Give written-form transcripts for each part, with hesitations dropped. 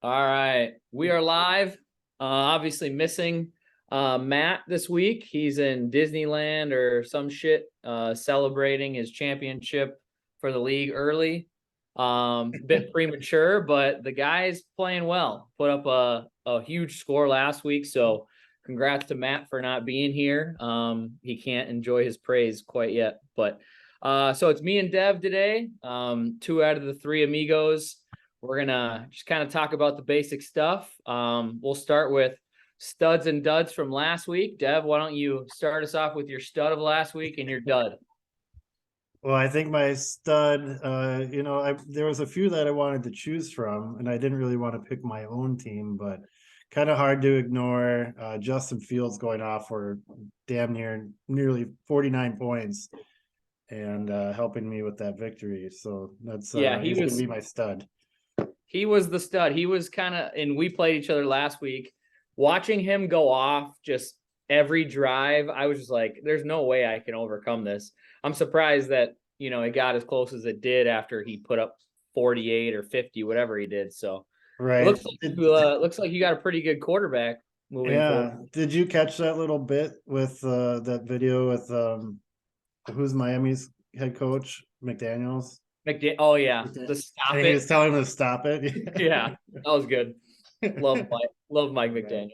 All right, we are live. Obviously missing Matt this week. He's in Disneyland or some shit, celebrating his championship for the league early. Bit premature, but the guy's playing well. Put up a huge score last week, so congrats to Matt for not being here. He can't enjoy his praise quite yet, but so it's me and Dev today. Two out of the three amigos. We're gonna just kind of talk about the basic stuff. We'll start with studs and duds from last week. Dev, why don't you start us off with your stud of last week and your dud? Well, I think my stud, there was a few that I wanted to choose from, and I didn't really want to pick my own team, but kind of hard to ignore. Justin Fields going off for damn nearly 49 points and helping me with that victory. So Yeah, he's gonna be my stud. he was the stud. He was kind of, and we played each other last week. Watching him go off just every drive, I was just like, "There's no way I can overcome this." I'm surprised that it got as close as it did after he put up 48 or 50, whatever he did. So it Right. looks like you got a pretty good quarterback moving forward. Yeah. Did you catch that little bit with that video with who's Miami's head coach, McDaniels? Oh yeah, And the stop he was it. telling him to stop it. Yeah, that was good. Love Mike Right. McDaniel.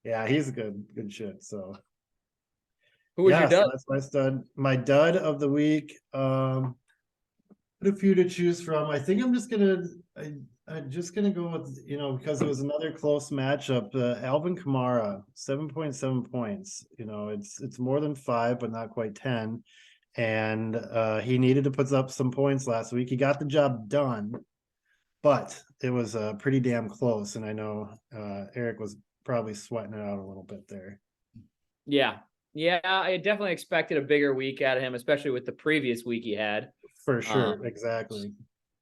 Yeah, he's good shit. So Who was your yeah, so dud? that's my stud. My dud of the week. What a few to choose from. I think I'm just gonna go with because it was another close matchup. Alvin Kamara, 7.7 points. It's more than five, but not quite 10. And he needed to put up some points last week. He got the job done, but it was pretty damn close. And I know Eric was probably sweating it out a little bit there. Yeah. Yeah, I definitely expected a bigger week out of him, especially with the previous week he had. For Um, sure, exactly.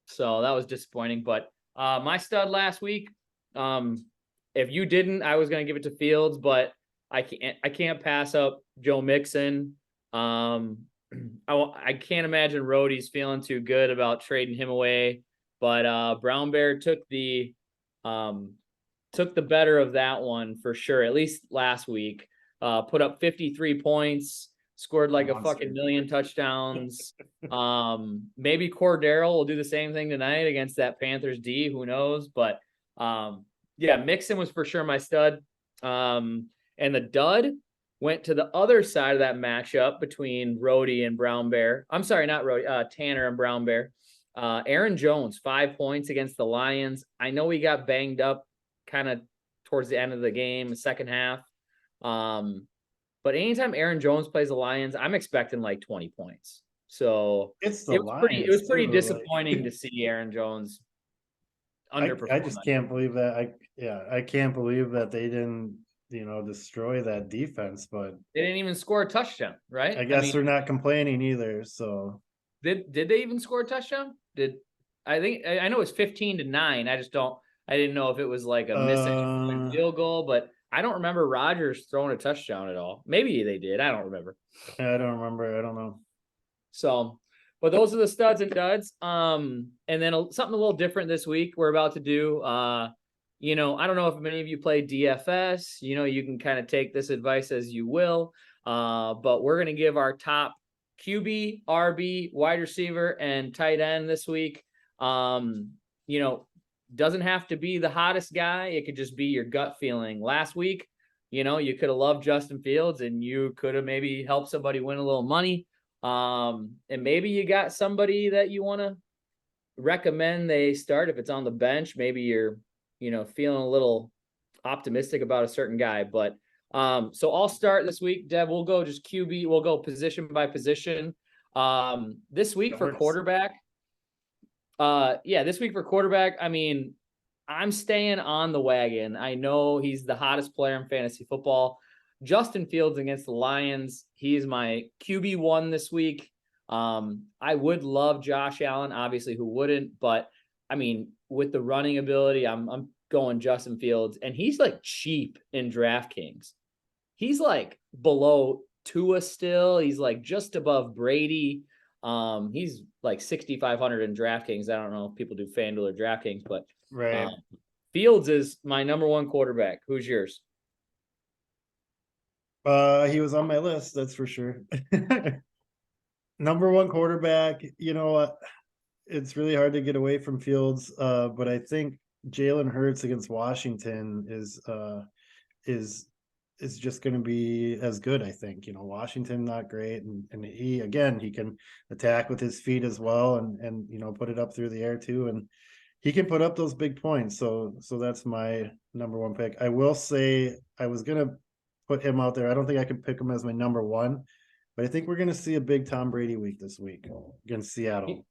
so that was disappointing. But my stud last week, um, if you didn't, I was gonna give it to Fields, but I can't pass up Joe Mixon. Um, I can't imagine Rhodey's feeling too good about trading him away. But Brown Bear um took the better of that one for sure, at least last week. Put up 53 points, scored like a fucking Monster. million touchdowns. Maybe Cordero will do the same thing tonight against that Panthers D. Who knows? But yeah, Mixon was for sure my stud. And the dud went to the other side of that matchup between Rhodey and Brown Bear. I'm sorry, not Rhodey, Tanner and Brown Bear. Aaron Jones, 5 points against the Lions. I know he got banged up kind of towards the end of the game, the second half. But anytime Aaron Jones plays the Lions, I'm expecting like 20 points. So It's the it was Lions pretty too. disappointing to see Aaron Jones I underperform. just can't believe that. I can't believe that they didn't destroy that defense. But They didn't even score a touchdown, right? I I guess mean, they're not complaining either. So did they even score a touchdown? I think I know it's 15-9. I didn't know if it was like a missed uh, field goal, but I don't remember Rodgers throwing a touchdown at all. Maybe they did. I don't remember. I don't remember. I don't know. So, but those are the studs and duds. And then something a little different this week we're about to do. I don't know if many of you play DFS. You can kind of take this advice as you will. But we're gonna give our top QB, RB, wide receiver, and tight end this week. Um, you know, doesn't have to be the hottest guy. It could just be your gut feeling. Last week, you could have loved Justin Fields and you could have maybe helped somebody win a little money. And maybe you got somebody that you want to recommend they start if it's on the bench. Maybe you're, feeling a little optimistic about a certain guy. But so I'll start this week. Deb, we'll go just QB, we'll go position by position. This week for quarterback, this week for quarterback, I mean, I'm staying on the wagon. I know he's the hottest player in fantasy football. Justin Fields against the Lions. He's my QB1 this week. I would love Josh Allen, obviously, who wouldn't? But I mean, with the running ability, I'm going Justin Fields, and he's like cheap in DraftKings. He's like below Tua still. He's like just above Brady. He's like 6,500 in DraftKings. I don't know if people do FanDuel or DraftKings, but Right. Fields is my number one quarterback. Who's yours? He was on my list, that's for sure. Number one quarterback, you know what? It's really hard to get away from Fields, but I think Jalen Hurts against Washington is just going to be as good. I think, Washington not great, and he again he can attack with his feet as well, and put it up through the air too, and he can put up those big points. So that's my number one pick. I will say I was gonna put him out there. I don't think I could pick him as my number one, but I think we're gonna see a big Tom Brady week this week against Seattle.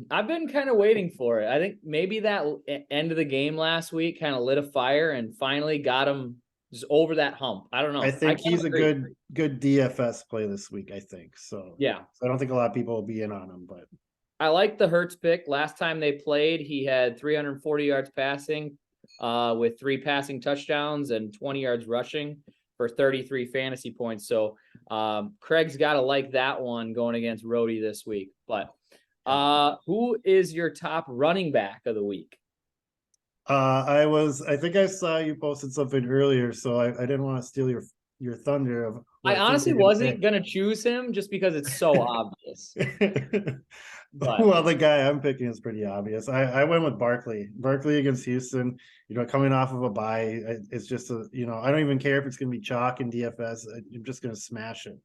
I've been kind of waiting for it. I think maybe that end of the game last week kind of lit a fire and finally got him just over that hump. I don't know. I think he's a good DFS play this week, I think. So yeah. I don't think a lot of people will be in on him, but I like the Hurts pick. Last time they played, he had 340 yards passing, with 3 passing touchdowns and 20 yards rushing for 33 fantasy points. So Craig's got to like that one going against Rhodey this week. But who is your top running back of the week? I think I saw you posted something earlier, so I didn't want to steal your thunder of I honestly wasn't gonna choose him just because it's so obvious. But well, the guy I'm picking is pretty obvious. I went with Barkley against Houston, coming off of a bye. It's just I don't even care if it's gonna be chalk and DFS. I'm just gonna smash it.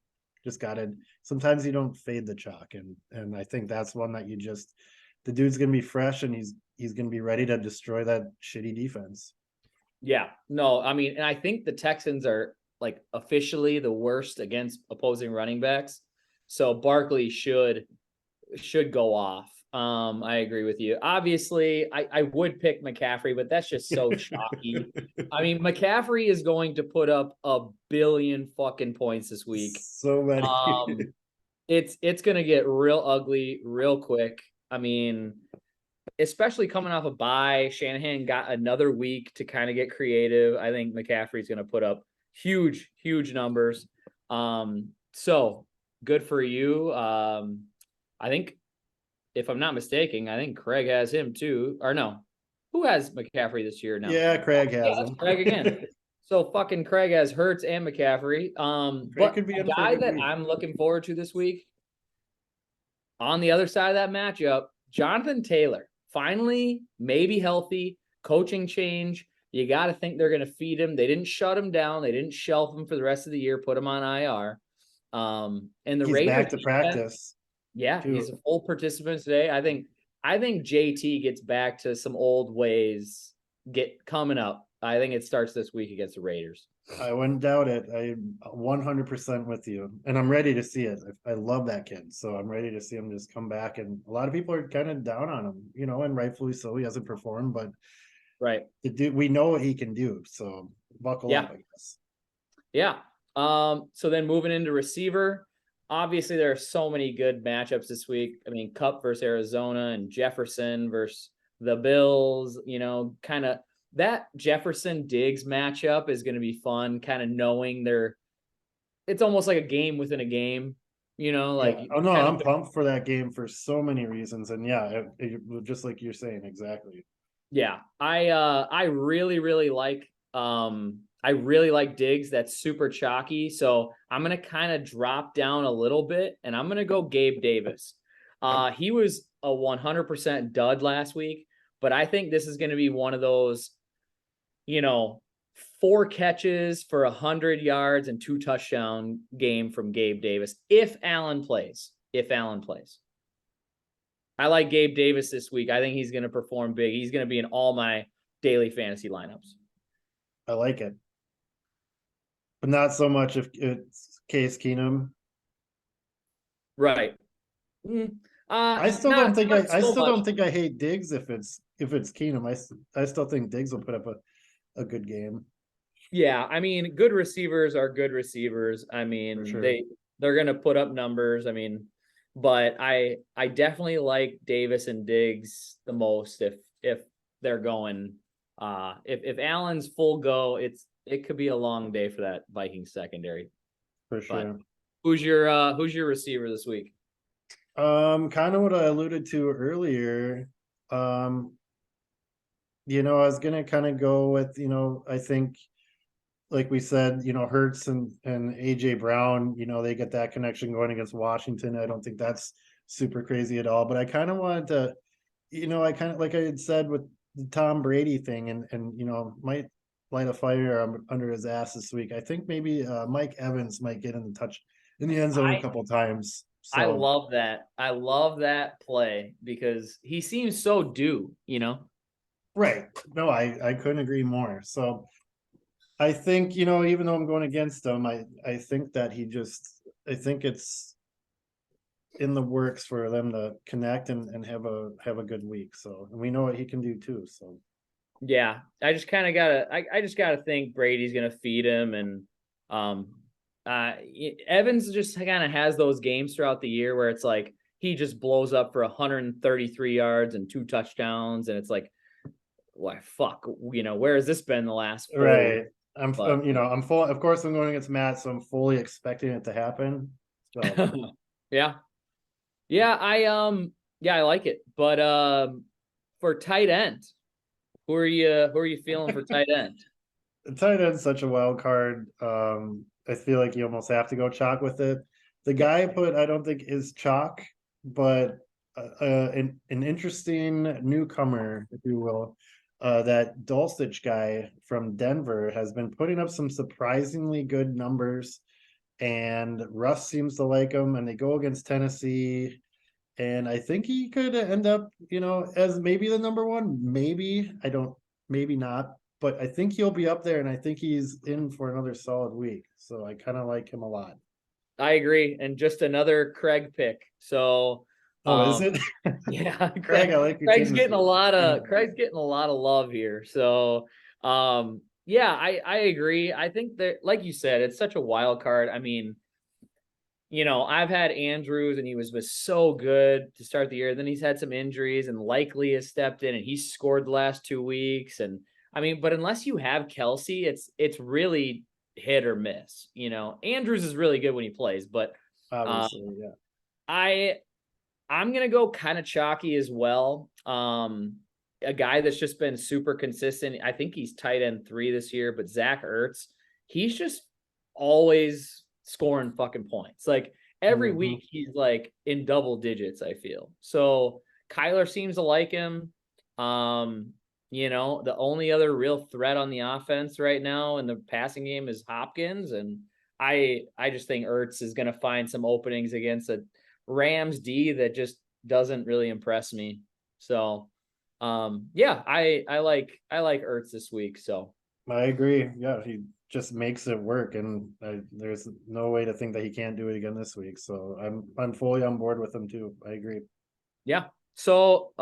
Just gotta, sometimes you don't fade the chalk, and I think that's one that the dude's gonna be fresh, and he's gonna be ready to destroy that shitty defense. yeah, no, I mean, and I think the Texans are like officially the worst against opposing running backs. So Barkley should go off. I agree with you. Obviously, I would pick McCaffrey, but that's just so chalky. I mean, McCaffrey is going to put up 1 billion fucking points this week. So many. It's gonna get real ugly real quick. I mean, especially coming off a bye, Shanahan got another week to kind of get creative. I think McCaffrey's gonna put up huge numbers. So good for you. I think, if I'm not mistaken, I think Craig has him too. Or no, who has McCaffrey this year now? Yeah, Craig has him. Craig again. So fucking Craig has Hurts and McCaffrey. But could be a guy that I'm looking forward to this week, on the other side of that matchup, Jonathan Taylor. Finally, maybe healthy, coaching change. You got to think they're going to feed him. They didn't shut him down. They didn't shelf him for the rest of the year, put him on IR. And the He's Raiders back to practice. Yeah, he's a full participant today. I think JT gets back to some old ways coming up. I think it starts this week against the Raiders. I wouldn't doubt it. I'm 100% with you, and I'm ready to see it. I love that kid, so I'm ready to see him just come back. And a lot of people are kind of down on him, and rightfully so. He hasn't performed, but right, we know what he can do. So buckle up, I guess. Yeah. So then moving into receiver, obviously there are so many good matchups this week. I mean, Kupp versus Arizona and Jefferson versus the Bills. Kind of that Jefferson Diggs matchup is going to be fun. Kind of knowing it's almost like a game within a game. Oh no, I'm pumped for that game for so many reasons, and just like you're saying, exactly. Yeah, I really like Diggs. That's super chalky. So I'm gonna kind of drop down a little bit, and I'm gonna go Gabe Davis. He was a 100% dud last week, but I think this is gonna be one of those, 4 catches for 100 yards and 2 touchdown game from Gabe Davis if Allen plays. I like Gabe Davis this week. I think he's going to perform big. He's going to be in all my daily fantasy lineups. I like it, but not so much if it's Case Keenum. Right. I still don't think I hate Diggs if it's Keenum. I still think Diggs will put up a good game. Yeah, I mean, good receivers are good receivers. I mean, sure. they're going to put up numbers. I mean, but I definitely like Davis and Diggs the most if they're going. If Allen's full go, it could be a long day for that Vikings secondary. For sure. But who's your receiver this week? Kind of what I alluded to earlier. I was gonna kind of go with, I think, like we said, Hertz and AJ Brown, they get that connection going against Washington. I don't think that's super crazy at all. But I kind of wanted to, I kind of, like I had said with the Tom Brady thing, and might light a fire under his ass this week. I think maybe Mike Evans might get in the end zone a I couple times. I So love that. I love that play because he seems so due, right, no, I couldn't agree more. So I think, even though I'm going against him, I think that I think it's in the works for them to connect and have a good week. So, and we know what he can do too. So, Yeah, I just kind of I just gotta think Brady's gonna feed him, and um, Evans just kind of has those games throughout the year where it's like he just blows up for 133 yards and 2 touchdowns, and it's like, why fuck, where has this been the last 4 weeks? right. But I'm full. Of course, I'm going against Matt, so I'm fully expecting it to happen. So, yeah, yeah, yeah, I like it. But for tight end, who are you feeling for tight end? the tight end's such a wild card. I feel like you almost have to go chalk with it. The Yep. guy I put, I don't think is chalk, but an interesting newcomer, if you will. That Dulcich guy from Denver has been putting up some surprisingly good numbers, and Russ seems to like him. And they go against Tennessee, and I think he could end up, as maybe the number one. Maybe I don't, maybe not, but I think he'll be up there, and I think he's in for another solid week. So I kind of like him a lot. I agree, and just another Craig pick. So, Oh, is it? yeah, Craig, I like your team this week. Craig's getting a lot of love here. So, yeah, I agree. I think that, like you said, it's such a wild card. I mean, I've had Andrews and he was so good to start the year. Then he's had some injuries and likely has stepped in and he's scored the last 2 weeks. And I mean, but unless you have Kelsey, it's really hit or miss. Andrews is really good when he plays, but um, Obviously, yeah. I I'm gonna go kind of chalky as well. A guy that's just been super consistent. I think he's tight end 3 this year, but Zach Ertz, he's just always scoring fucking points. Like every Mhm. week he's like in double digits, I feel. So Kyler seems to like him. The only other real threat on the offense right now in the passing game is Hopkins. And I just think Ertz is gonna find some openings against a Rams D that just doesn't really impress me. So yeah, I like Ertz this week. So I agree. Yeah, he just makes it work, and there's no way to think that he can't do it again this week. So I'm fully on board with him too. I agree. yeah. So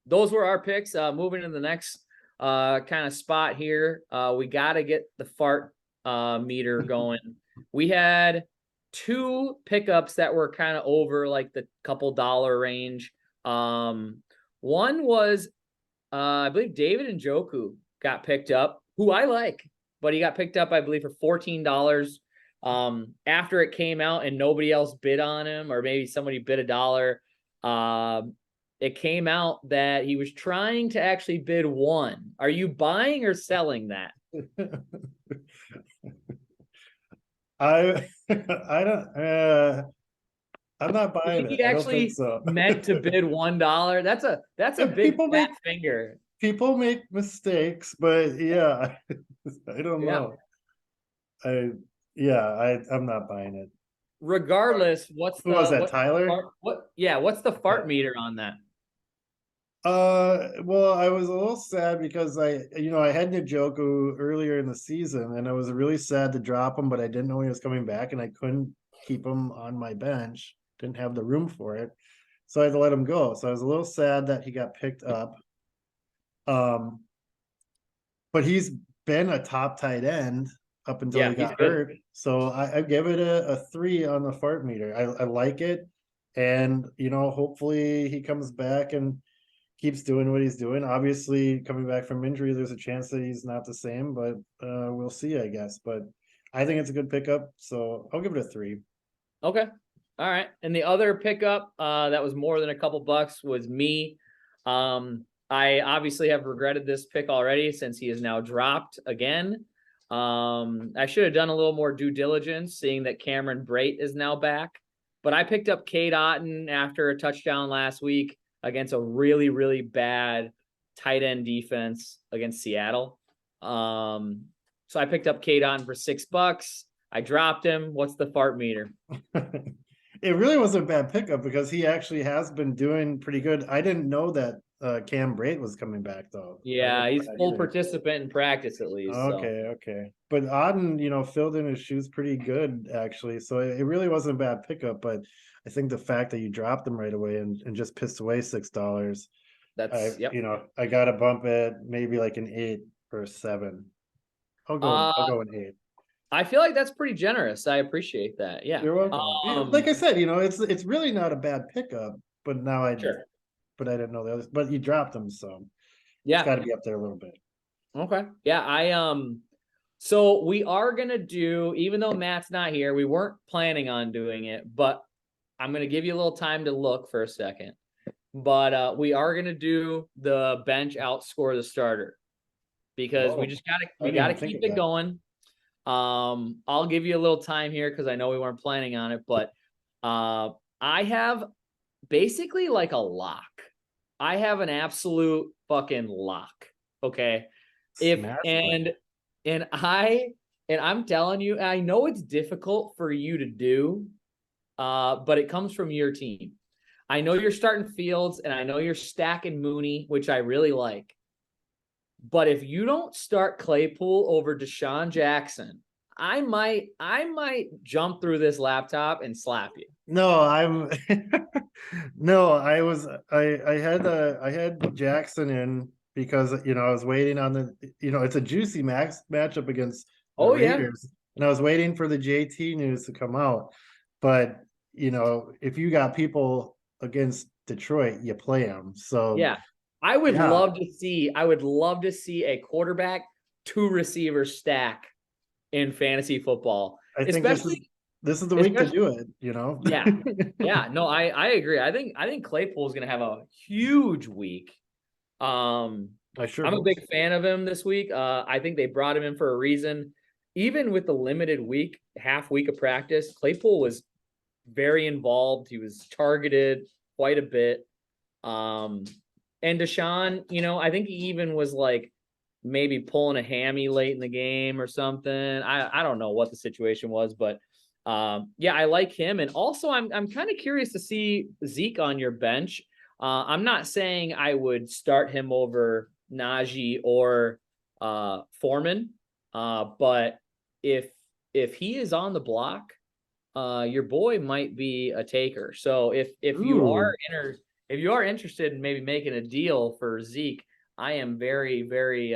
those were our picks. Moving to the next kind of spot here. We gotta get the fart meter going. We had 2 pickups that were kind of over like the couple dollar range. One was I believe David Njoku got picked up, who I like, but he got picked up, I believe, for $14. After it came out and nobody else bid on him, or maybe somebody bid $1. It came out that he was trying to actually bid 1. Are you buying or selling that? I I don't I'm not You buying think it. he I don't think actually so. meant to bid $1? That's a And big fat finger. people make mistakes, but yeah, I don't Yeah. know. I yeah, I'm not buying it. Regardless, Who was that? Tyler? what's the Yeah. fart meter on that? Well, I was a little sad because I had Njoku earlier in the season, and I was really sad to drop him, but I didn't know he was coming back, and I couldn't keep him on my bench. Didn't have the room for it, so I had to let him go. So I was a little sad that he got picked up. Um, but he's been a top tight end up until Yeah, he he's got good. hurt. So I give it a 3 on the fart meter. I like it, and hopefully he comes back and keeps doing what he's doing. Obviously, coming back from injury, there's a chance that he's not the same, but we'll see, I guess. But I think it's a good pickup, so I'll give it a 3. Okay. All right. And the other pickup that was more than a couple bucks was me. I obviously have regretted this pick already since he is now dropped again. I should have done a little more due diligence, seeing that Cameron Brate is now back. But I picked up Cade Otton after a touchdown last week against a really, really bad tight end defense against Seattle. So I picked up Cade Otton for $6. I dropped him. What's the fart meter? It really wasn't a bad pickup because he actually has been doing pretty good. I didn't know that Cam Brate was coming back though. I Yeah, didn't know he's that full either. participant in practice at least. So Okay. But Auden, filled in his shoes pretty good actually. So it really wasn't a bad pickup, but I think the fact that you dropped them right away and just pissed away $6, that's yep. I gotta bump it maybe like an 8 or a 7. I'll go an 8. I feel like that's pretty generous. I appreciate that. Yeah. You're welcome. Like I said, it's really not a bad pickup, but Sure. but I didn't know the others. But you dropped them, so it's Yeah. got to be up there a little bit. Okay. Yeah. So we are gonna do, even though Matt's not here, we weren't planning on doing it, but I'm gonna give you a little time to look for a second. But we are gonna do the bench outscore the starter because we just gotta keep it going. I'll give you a little time here because I know we weren't planning on it, but I have basically like a lock. I have an absolute fucking lock. Okay. And I'm telling you, I know it's difficult for you to do, but it comes from your team. I know you're starting Fields and I know you're stacking Mooney, which I really like. But if you don't start Claypool over Deshaun Jackson, I might jump through this laptop and slap you. No, no, I had Jackson in because I was waiting on it's a juicy matchup against the Raiders, and I was waiting for the JT news to come out. But if you got people against Detroit, you play them. So yeah, I would love to see a quarterback, 2 receivers stack in fantasy football. I think this is the week to do it, Yeah. No, I agree. I think Claypool is going to have a huge week. I'm a big fan of him this week. I think they brought him in for a reason. Even with the limited half week of practice, Claypool was very involved. He was targeted quite a bit. And Deshaun, I think he even was like maybe pulling a hammy late in the game or something. I don't know what the situation was, but yeah, I like him. And also I'm kind of curious to see Zeke on your bench. I'm not saying I would start him over Najee or Foreman. But if he is on the block, your boy might be a taker. So if you are interested in maybe making a deal for Zeke, I am very, very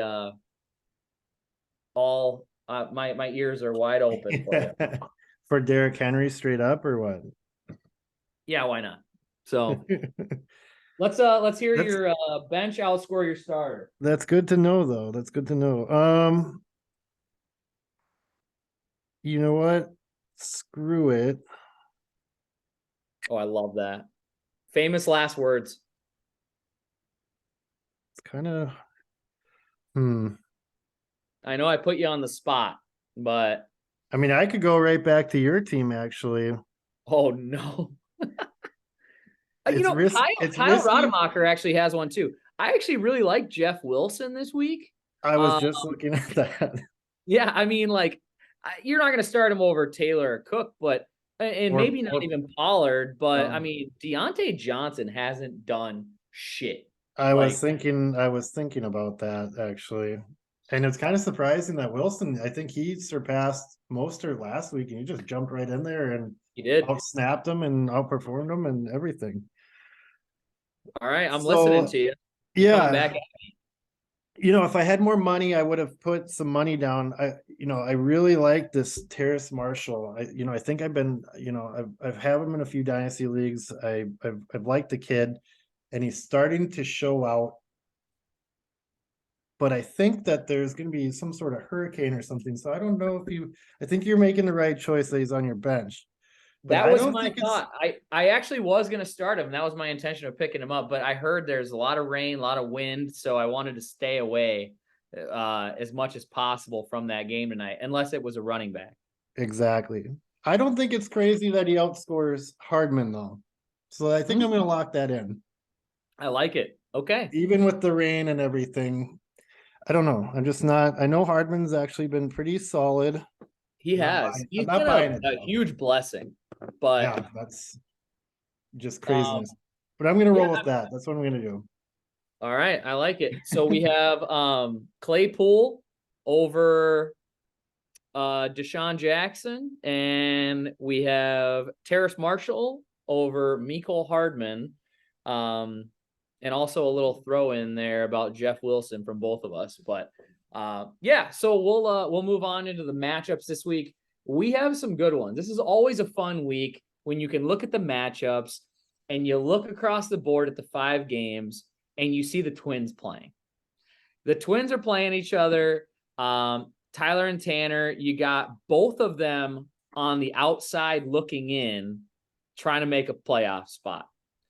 my ears are wide open for you. For Derrick Henry straight up or what? Yeah, why not? So let's hear your bench outscore your starter. That's good to know though. That's good to know. You know what? Screw it. Oh, I love that. Famous last words. It's kind of I know I put you on the spot, but I mean, I could go right back to your team actually. Oh no. Kyle risky. Rademacher actually has one too. I actually really like Jeff Wilson this week. I was just looking at that. Yeah, I mean, like, you're not going to start him over Taylor or Cook, but maybe not even Pollard. But I mean, Deontay Johnson hasn't done shit. I was thinking about that actually, and it's kind of surprising that Wilson. I think he surpassed Mostert last week, and he just jumped right in there and he did snapped him and outperformed him and everything. All right, I'm listening to you. Yeah. Back at me. If I had more money, I would have put some money down. I really like this Terrace Marshall. I think I've been, I've had him in a few dynasty leagues. I've liked the kid, and he's starting to show out. But I think that there's going to be some sort of hurricane or something. So I don't know I think you're making the right choice that he's on your bench. But That I was don't my think it's thought. I actually was going to start him. That was my intention of picking him up, but I heard there's a lot of rain, a lot of wind, so I wanted to stay away as much as possible from that game tonight, unless it was a running back. exactly. I don't think it's crazy that he outscores Hardman though. So I think I'm gonna lock that in. I like it. Okay. Even with the rain and everything. I don't know. I'm just not. I know Hardman's actually been pretty solid. He Not has. buying. I'm He's not been buying it a though. huge blessing, but Yeah, that's just um, craziness. But I'm gonna yeah. roll with that. That's what I'm gonna do. All right, I like it. So we have Claypool over Deshaun Jackson, and we have Terrace Marshall over Mecole Hardman. And also a little throw in there about Jeff Wilson from both of us. But yeah, so we'll move on into the matchups this week. We have some good ones. This is always a fun week when you can look at the matchups and you look across the board at the 5 games and you see the Twins playing. The Twins are playing each other. Tyler and Tanner, you got both of them on the outside looking in, trying to make a playoff spot.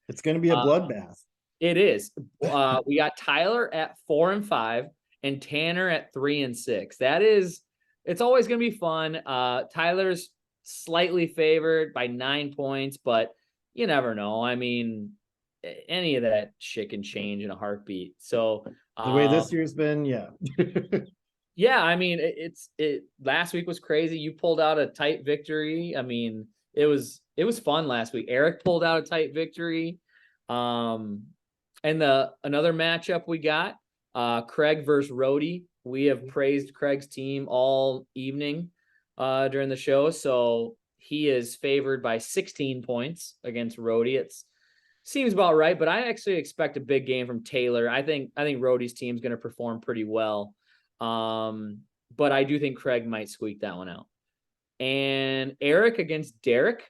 It's gonna be a bloodbath. It is. We got Tyler at 4-5 and Tanner at 3-6. It's always going to be fun. Tyler's slightly favored by 9 points, but you never know. I mean, any of that shit can change in a heartbeat. So The way this year's been, yeah. yeah, I mean, it last week was crazy. You pulled out a tight victory. I mean, it was fun last week. Eric pulled out a tight victory. And another matchup we got, Craig versus Rhodey. We have praised Craig's team all evening during the show. So he is favored by 16 points against Rhodey. It's seems about right, but I actually expect a big game from Taylor. I think Rhodey's team is going to perform pretty well. But I do think Craig might squeak that one out. And Eric against Derek.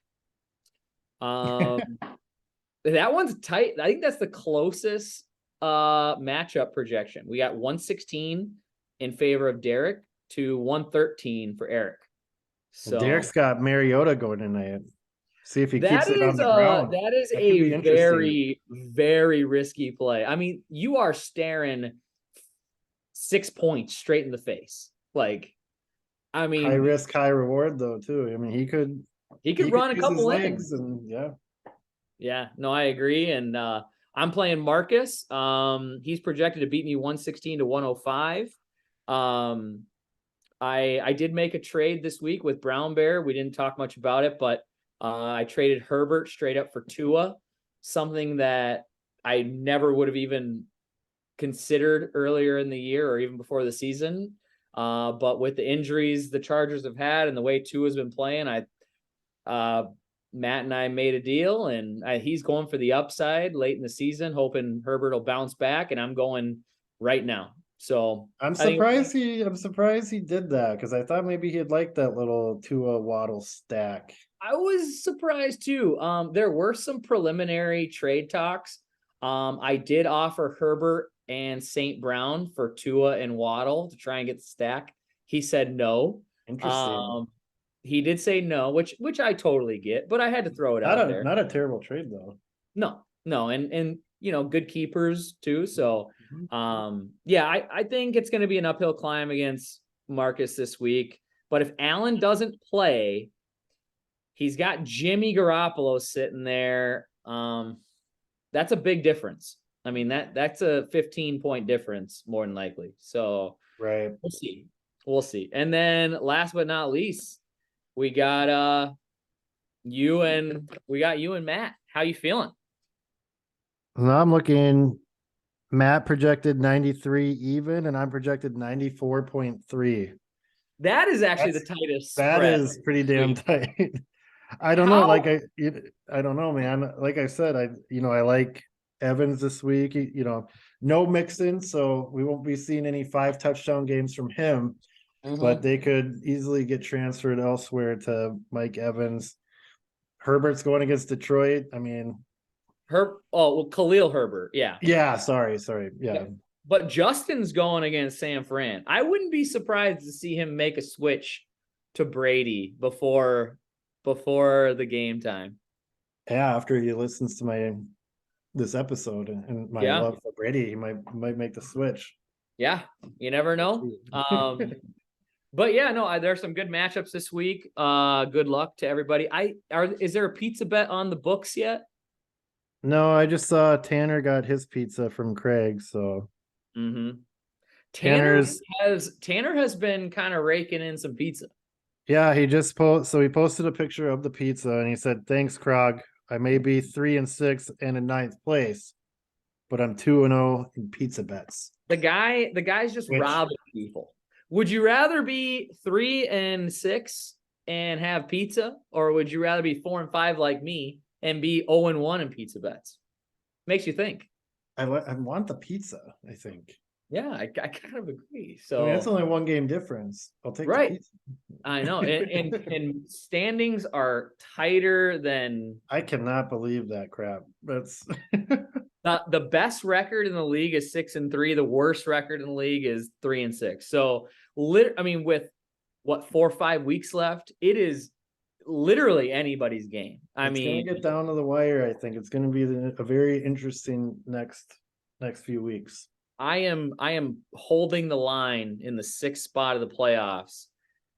That one's tight. I think that's the closest matchup projection. We got 116 in favor of Derek to 113 for Eric. So Derek's got Mariota going tonight. See if he keeps it on the ground. That is That could a be interesting. very, very risky play. I mean, you are staring 6 points straight in the face. Like, I mean, high risk, high reward though, too. I mean, he could run a use couple his legs and yeah. Yeah, no, I agree. And I'm playing Marcus. He's projected to beat me 116 to 105. I did make a trade this week with Brown Bear. We didn't talk much about it, but I traded Herbert straight up for Tua, something that I never would have even considered earlier in the year or even before the season. But with the injuries the Chargers have had and the way Tua's been playing, Matt and I made a deal, and he's going for the upside late in the season, hoping Herbert will bounce back, and I'm going right now. So I'm surprised he did that because I thought maybe he'd like that little Tua Waddle stack. I was surprised too. There were some preliminary trade talks. I did offer Herbert and St. Brown for Tua and Waddle to try and get the stack. He said no. Interesting. He did say no, which I totally get, but I had to throw it out there. Not a terrible trade though. No, and good keepers too. So, yeah, I think it's going to be an uphill climb against Marcus this week. But if Allen doesn't play, he's got Jimmy Garoppolo sitting there. That's a big difference. I mean, that's a 15-point difference more than likely. So, right, we'll see. And then last but not least, we got you and Matt. How you feeling? Well, I'm looking. Matt projected 93 even, and I'm projected 94.3. That is actually the tightest. That is pretty damn tight. I don't know. Like I don't know, man. Like I said, I like Evans this week. No Mixon, so we won't be seeing any 5 touchdown games from him. But they could easily get transferred elsewhere to Mike Evans. Herbert's going against Detroit. I mean, Khalil Herbert. Yeah. Yeah. Sorry. Yeah. But Justin's going against San Fran. I wouldn't be surprised to see him make a switch to Brady before before the game time. Yeah, after he listens to this episode and my Yeah. love for Brady, he might make the switch. Yeah, you never know. But yeah, no, there's some good matchups this week. Good luck to everybody. Is there a pizza bet on the books yet? No, I just saw Tanner got his pizza from Craig, so Mm-hmm. Tanner's Tanner has been kind of raking in some pizza. yeah, he posted a picture of the pizza and he said, "Thanks, Krog. I may be 3-6 and in ninth place, but I'm 2-0 in pizza bets." The guy's just Which- robbing people. Would you rather be 3-6 and have pizza, or would you rather be 4-5 like me and be 0-1 in pizza bets? Makes you think. I want the pizza, I think. Yeah, I kind of agree. I So mean, it's only one game difference. I'll take right. the pizza. I know. And standings are tighter than I cannot believe that crap. That's the best record in the league is 6-3. The worst record in the league is 3-6. So I mean, with what 4 or 5 weeks left, it is literally anybody's game. It's gonna get down to the wire. I think it's gonna be a very interesting next few weeks. I am holding the line in the 6th spot of the playoffs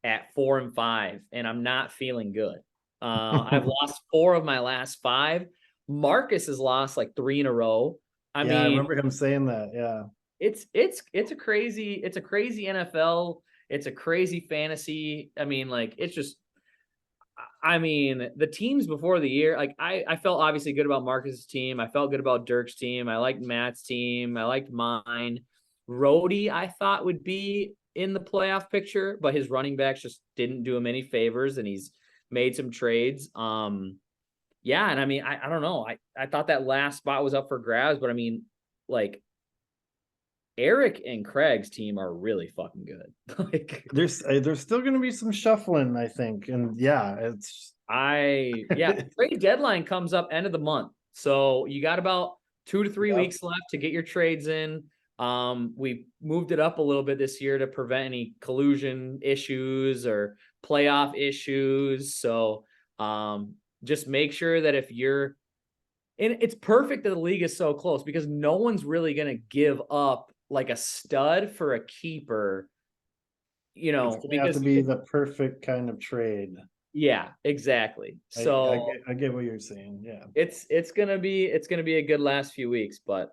at 4-5, and I'm not feeling good. I've lost 4 of my last 5. Marcus has lost like 3 in a row. I mean, I remember him saying that. Yeah, it's a crazy NFL. It's a crazy fantasy. I mean, like it's just. I mean, the teams before the year, like I felt obviously good about Marcus's team. I felt good about Dirk's team. I liked Matt's team. I liked mine. Rhodey, I thought would be in the playoff picture, but his running backs just didn't do him any favors, and he's made some trades. Yeah, and I mean, I don't know. I thought that last spot was up for grabs, but I mean, like Eric and Craig's team are really fucking good. Like there's still going to be some shuffling, I think, and yeah, trade deadline comes up end of the month, so you got about 2 to 3 weeks left to get your trades in. We moved it up a little bit this year to prevent any collusion issues or playoff issues. So just make sure that if you're and it's perfect that the league is so close because no one's really going to give up like a stud for a keeper, it's gonna have to be the perfect kind of trade. Yeah, exactly. So I get what you're saying. Yeah, it's gonna be a good last few weeks, but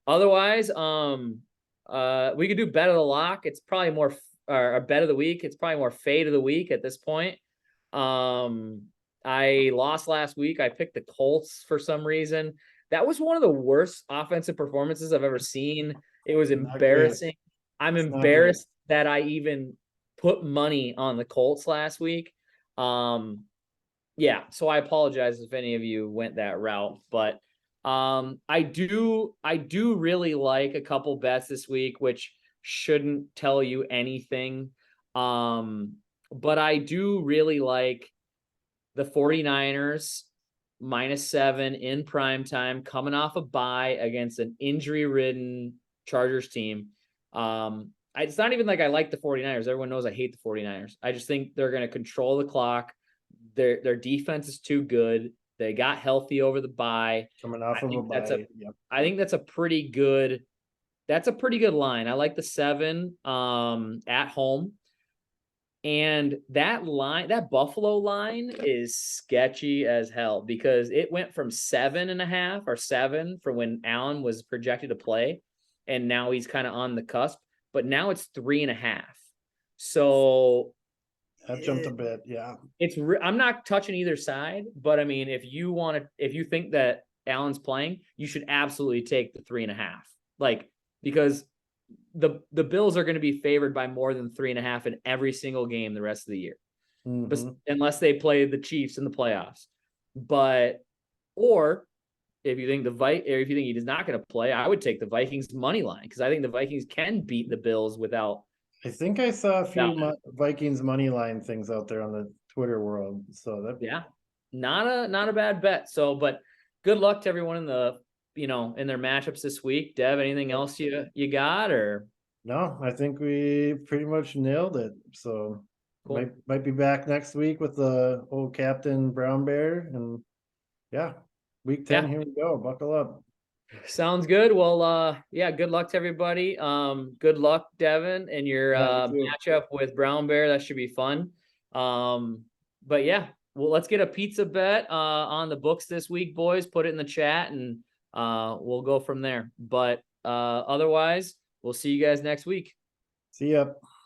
otherwise, we could do bet of the lock. It's probably more or bet of the week. It's probably more fade of the week at this point. I lost last week. I picked the Colts for some reason. That was one of the worst offensive performances I've ever seen. It was embarrassing. I'm embarrassed that I even put money on the Colts last week. Yeah, so I apologize if any of you went that route, but I do really like a couple bets this week, which shouldn't tell you anything. But I do really like the 49ers -7 in prime time, coming off a bye against an injury-ridden Chargers team. It's not even like I like the 49ers. Everyone knows I hate the 49ers. I just think they're going to control the clock. Their defense is too good. They got healthy over the bye. Coming off of a bye. I think that's a pretty good line. I like the 7 at home. And that Buffalo line is sketchy as hell because it went from 7.5 or 7 for when Allen was projected to play. And now he's kind of on the cusp, but now it's 3.5. So that jumped a bit. Yeah. I'm not touching either side, but I mean, if you think that Allen's playing, you should absolutely take the 3.5. Like, because the Bills are going to be favored by more than 3.5 in every single game the rest of the year, unless they play the Chiefs in the playoffs. Or if you think he is not going to play, I would take the Vikings money line because I think the Vikings can beat the Bills without. I think I saw a few Vikings money line things out there on the Twitter world. So not a bad bet. So, but good luck to everyone in their matchups this week. Dev, anything else you got or? No, I think we pretty much nailed it. So Cool. Might be back next week with the old Captain Brown Bear, and yeah, week 10, Yeah. here we go. Buckle up. Sounds good. Well, yeah, good luck to everybody. Good luck, Devin, in your Yeah, you too. matchup with Brown Bear. That should be fun. But yeah, well, let's get a pizza bet on the books this week, boys. Put it in the chat and we'll go from there. But otherwise, we'll see you guys next week. See ya.